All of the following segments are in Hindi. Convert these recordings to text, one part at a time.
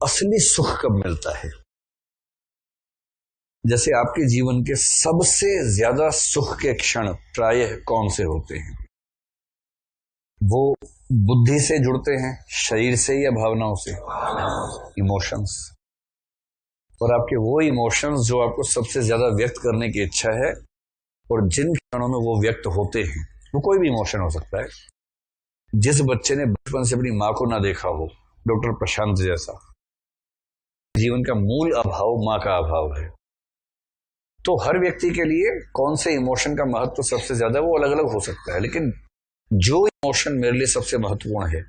असली सुख कब मिलता है? जैसे आपके जीवन के सबसे ज्यादा सुख के क्षण प्रायः कौन से होते हैं? वो बुद्धि से जुड़ते हैं, शरीर से या भावनाओं से? इमोशंस। और आपके वो इमोशंस जो आपको सबसे ज्यादा व्यक्त करने की इच्छा है, और जिन क्षणों में वो व्यक्त होते हैं, वो कोई भी इमोशन हो सकता है। जिस बच्चे ने बचपन से अपनी माँ को ना देखा हो, डॉक्टर प्रशांत जैसा, जीवन का मूल अभाव माँ का अभाव है। तो हर व्यक्ति के लिए कौन से इमोशन का महत्व सबसे ज्यादा, वो अलग अलग हो सकता है, लेकिन जो इमोशन मेरे लिए सबसे महत्वपूर्ण है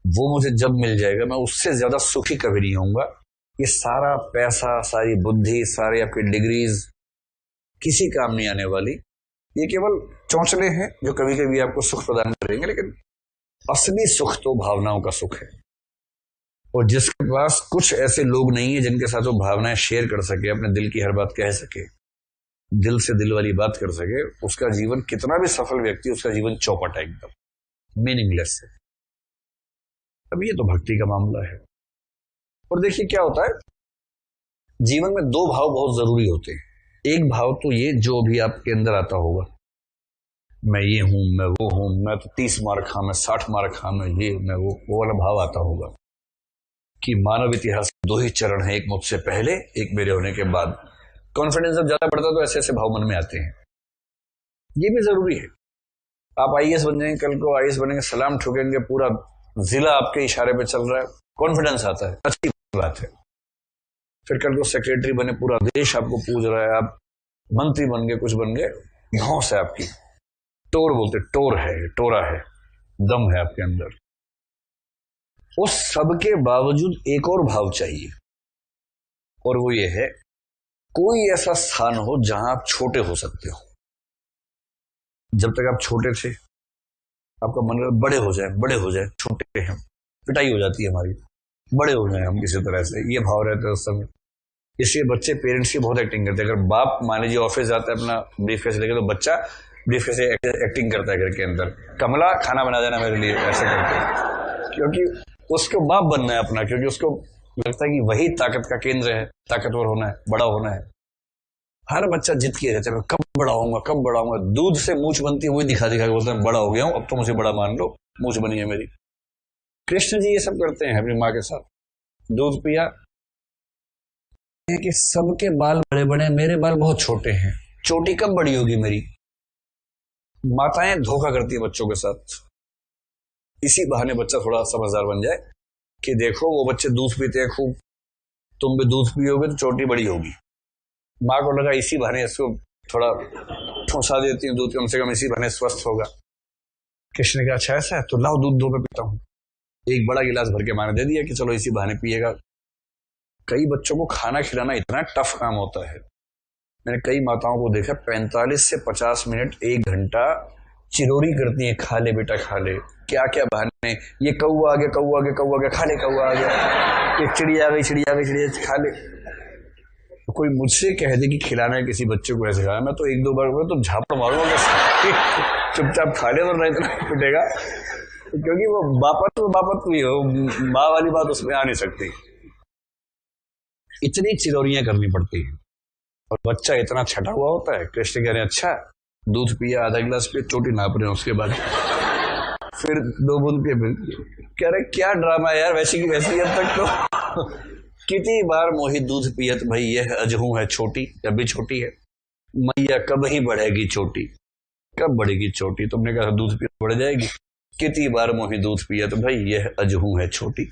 वो मुझे जब मिल जाएगा, मैं उससे ज्यादा सुखी कभी नहीं होऊंगा। ये सारा पैसा, सारी बुद्धि, सारे आपकी डिग्रीज किसी काम नहीं आने वाली। ये केवल चौंचले हैं जो कभी कभी आपको सुख प्रदान करेंगे, लेकिन असली सुख तो भावनाओं का सुख है। और जिसके पास कुछ ऐसे लोग नहीं है जिनके साथ वो भावनाएं शेयर कर सके, अपने दिल की हर बात कह सके, दिल से दिल वाली बात कर सके, उसका जीवन, कितना भी सफल व्यक्ति, उसका जीवन चौपट है, एकदम मीनिंगलेस है। अब ये तो भक्ति का मामला है। और देखिए क्या होता है, जीवन में दो भाव बहुत जरूरी होते हैं। एक भाव तो ये जो भी आपके अंदर आता होगा, मैं ये हूं, मैं वो हूं, मैं तो 30 मार्क हाँ, मैं 60 मार्क हाँ, मैं ये, मैं वो वाला भाव आता होगा कि मानव इतिहास के दो ही चरण हैं, एक मुझसे पहले, एक मेरे होने के बाद। कॉन्फिडेंस जब ज्यादा बढ़ता है तो ऐसे ऐसे भाव मन में आते हैं। ये भी जरूरी है। आप आईएएस बन जाएंगे, कल को आईएएस बनेंगे, सलाम ठोकेंगे, पूरा जिला आपके इशारे पे चल रहा है, कॉन्फिडेंस आता है, अच्छी बात है। फिर कल को सेक्रेटरी बने, पूरा देश आपको पूज रहा है, आप मंत्री बन गए, कुछ बन गए, धौंस है आपकी, टोर बोलते, टोर है, टोरा है, दम है आपके अंदर। उस सब के बावजूद एक और भाव चाहिए, और वो ये है, कोई ऐसा स्थान हो जहां आप छोटे हो सकते हो। जब तक आप छोटे थे, आपका मन बड़े हो जाए, बड़े हो जाए, छोटे हैं, पिटाई हो जाती है हमारी, बड़े हो जाए हम किसी तरह से, ये भाव रहता है उस समय। इसलिए बच्चे पेरेंट्स की बहुत एक्टिंग करते हैं। अगर बाप मान लीजिए ऑफिस जाता है अपना ब्रीफकेस लेके, तो बच्चा ब्रीफकेस से एक्टिंग करता है घर के अंदर, कमला खाना बना देना मेरे लिए, ऐसे करके, क्योंकि उसको बाप बनना है अपना, क्योंकि उसको लगता है कि वही ताकत का केंद्र है, ताकतवर होना है, बड़ा होना है। हर बच्चा जिद किए रहता है, कब बड़ा होऊंगा, कब बड़ा होऊंगा। दूध से मूंछ बनती है, वही दिखा दिखा के बोलता है बड़ा हो गया हूं, अब तो मुझे बड़ा मान लो, मूंछ बनी है मेरी। कृष्ण जी ये सब करते हैं अपनी माँ के साथ, दूध पिया कि सबके बाल बड़े बड़े, मेरे बाल बहुत छोटे हैं, चोटी कब बड़ी होगी मेरी। माताएं धोखा करती है बच्चों के साथ, इसी बहाने बच्चा थोड़ा समझदार बन जाए कि देखो वो बच्चे दूध पीते हैं खूब, तुम भी दूध पियोगे तो चोटी बड़ी होगी। माँ को लगा इसी बहाने इसको थोड़ा ठूसा देती हूँ दूध, कम से कम इसी बहाने स्वस्थ होगा। कृष्ण ने कहा अच्छा ऐसा है, तो लाओ दूध दो, मैं पीता हूँ। एक बड़ा गिलास भर के माँ ने दे दिया कि चलो इसी बहाने पिएगा। कई बच्चों को खाना खिलाना इतना टफ काम होता है। मैंने कई माताओं को देखा 45 से 50 मिनट, 1 घंटा चिरोरी करती है, खा ले बेटा खा ले, क्या क्या बहाने, ये कौआ आ गया, कौआ आ गया, कौआ आ गया, खा ले, कौआ आ गया, एक चिड़िया आ गई, चिड़िया आ गई, चिड़िया खा ले। तो कोई मुझसे कह दे कि खिलाना है किसी बच्चे को ऐसे खाना, मैं तो 1-2 बार तो झापड़ मारूंगा, चुपचाप खा ले, तो नहीं तो पिटेगा, क्योंकि वो बापत हुई हो, माँ वाली बात उसमें आ नहीं सकती। इतनी चिरौरियां करनी पड़ती है, और बच्चा इतना छटा हुआ होता है। कृष्ण कह रहे हैं अच्छा दूध पिया, आधा गिलास पिया, चोटी नाप रहे हैं, उसके बाद फिर 2 बूंद पिए, कह रहे क्या ड्रामा है यार, वैसी की वैसी अब तक तो कितनी बार मोही दूध पियत भई यह अजहू है छोटी, जब भी छोटी है, मैया कब ही बढ़ेगी चोटी, कब बढ़ेगी चोटी, तुमने कहा दूध पियत बढ़ जाएगी, कितनी बार मोही दूध पियत भई यह अजहू है छोटी।